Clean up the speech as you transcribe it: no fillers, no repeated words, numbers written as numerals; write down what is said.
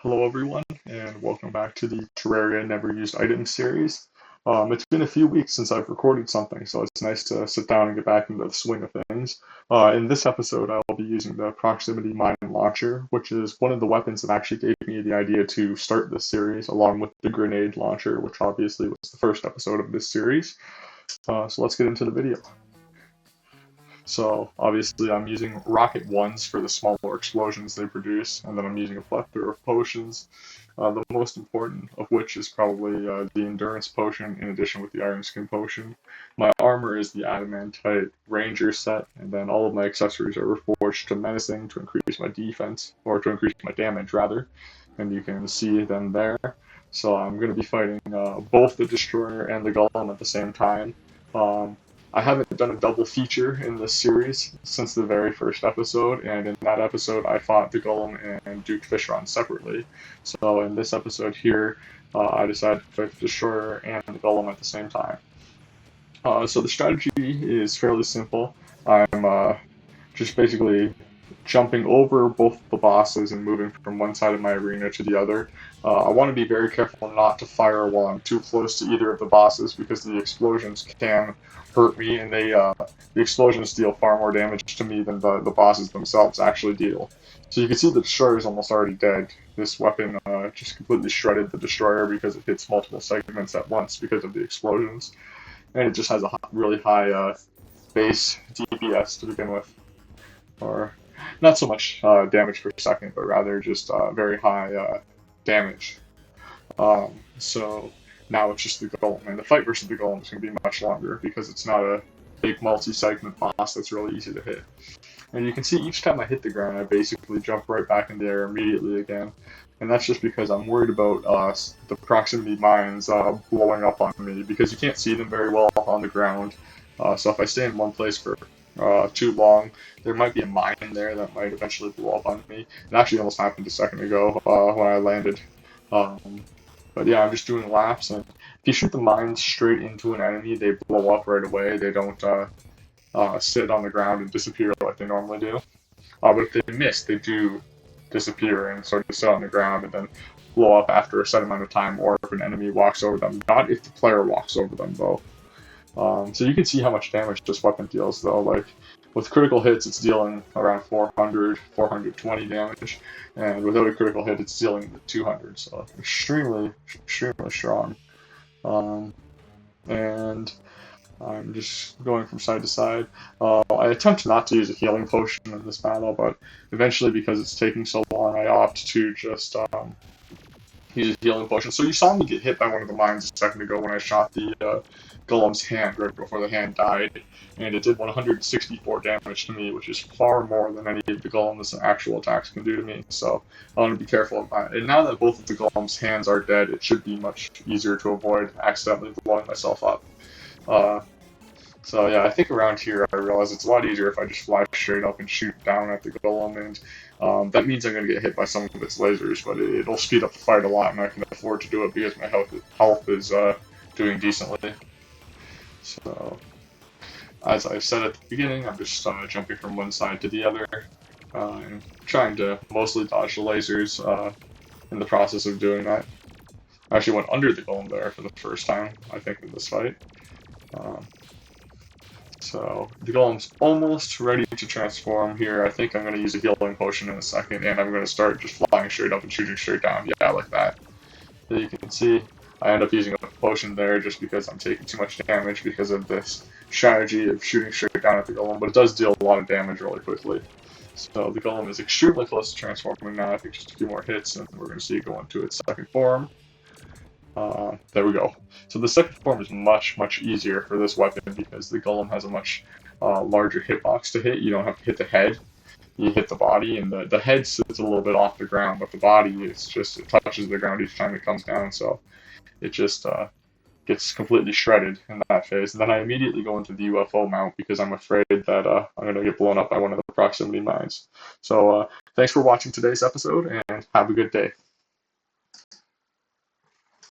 Hello, everyone, and welcome back to the Terraria Never Used Items series. It's been a few weeks since I've recorded something, so it's nice to sit down and get back into the swing of things. In this episode, I'll be using the Proximity Mine Launcher, which is one of the weapons that actually gave me the idea to start this series, along with the Grenade Launcher, which obviously was the first episode of this series. So let's get into the video. So obviously I'm using rocket ones for the smaller explosions they produce, and then I'm using a plethora of potions, the most important of which is probably the endurance potion in addition with the iron skin potion. My armor is the adamantite ranger set, and then all of my accessories are reforged to menacing to increase my defense, or to increase my damage rather, and you can see them there. So I'm going to be fighting both the destroyer and the golem at the same time. Um, I haven't done a double feature in this series since the very first episode, and in that episode I fought the Golem and Duke Fishron separately. So in this episode here, I decided to fight the Destroyer and the Golem at the same time. So the strategy is fairly simple. I'm just basically jumping over both the bosses and moving from one side of my arena to the other. I want to be very careful not to fire while I'm too close to either of the bosses because the explosions can hurt me, and the explosions deal far more damage to me than the bosses themselves actually deal. So you can see the destroyer is almost already dead. This weapon just completely shredded the destroyer because it hits multiple segments at once because of the explosions, and it just has a really high base DPS to begin with, or not so much damage per second, but rather just very high damage. So now it's just the golem, and the fight versus the golem is going to be much longer because it's not a big multi-segment boss that's really easy to hit. And you can see each time I hit the ground, I basically jump right back in the air immediately again. And that's just because I'm worried about the proximity mines blowing up on me, because you can't see them very well on the ground. So if I stay in one place for too long, there might be a mine there that might eventually blow up on me. It actually almost happened a second ago when I landed. Um, but yeah, I'm just doing laps, and if you shoot the mines straight into an enemy, they blow up right away. They don't sit on the ground and disappear like they normally do. But if they miss, they do disappear and sort of sit on the ground and then blow up after a set amount of time, or if an enemy walks over them. Not if the player walks over them, though. So you can see how much damage this weapon deals, though. Like, with critical hits, it's dealing around 400, 420 damage, and without a critical hit, it's dealing 200, so extremely, extremely strong. Um, and I'm just going from side to side. I attempt not to use a healing potion in this battle, but eventually, because it's taking so long, I opt to just use a healing potion. So you saw me get hit by one of the mines a second ago when I shot the Golem's hand right before the hand died, and it did 164 damage to me, which is far more than any of the Golem's actual attacks can do to me. So I want to be careful of that. And now that both of the Golem's hands are dead, it should be much easier to avoid accidentally blowing myself up. Uh, so yeah, I think around here I realize it's a lot easier if I just fly straight up and shoot down at the golem, and that means I'm going to get hit by some of its lasers, but it'll speed up the fight a lot, and I can afford to do it because my health is doing decently. So, as I said at the beginning, I'm just jumping from one side to the other, and trying to mostly dodge the lasers in the process of doing that. I actually went under the golem there for the first time, I think, in this fight. Um, So the golem's almost ready to transform here. I think I'm going to use a healing potion in a second, and I'm going to start just flying straight up and shooting straight down. Yeah, like that. So you can see I end up using a potion there just because I'm taking too much damage because of this strategy of shooting straight down at the golem, but it does deal a lot of damage really quickly. So the golem is extremely close to transforming now. I think just a few more hits, and we're going to see it go into its second form. There we go. So the second form is much, much easier for this weapon because the golem has a much larger hitbox to hit. You don't have to hit the head, you hit the body, and the head sits a little bit off the ground, but the body is just, it touches the ground each time it comes down, so it just gets completely shredded in that phase. And then I immediately go into the UFO mount because I'm afraid that I'm going to get blown up by one of the proximity mines. So thanks for watching today's episode, and have a good day.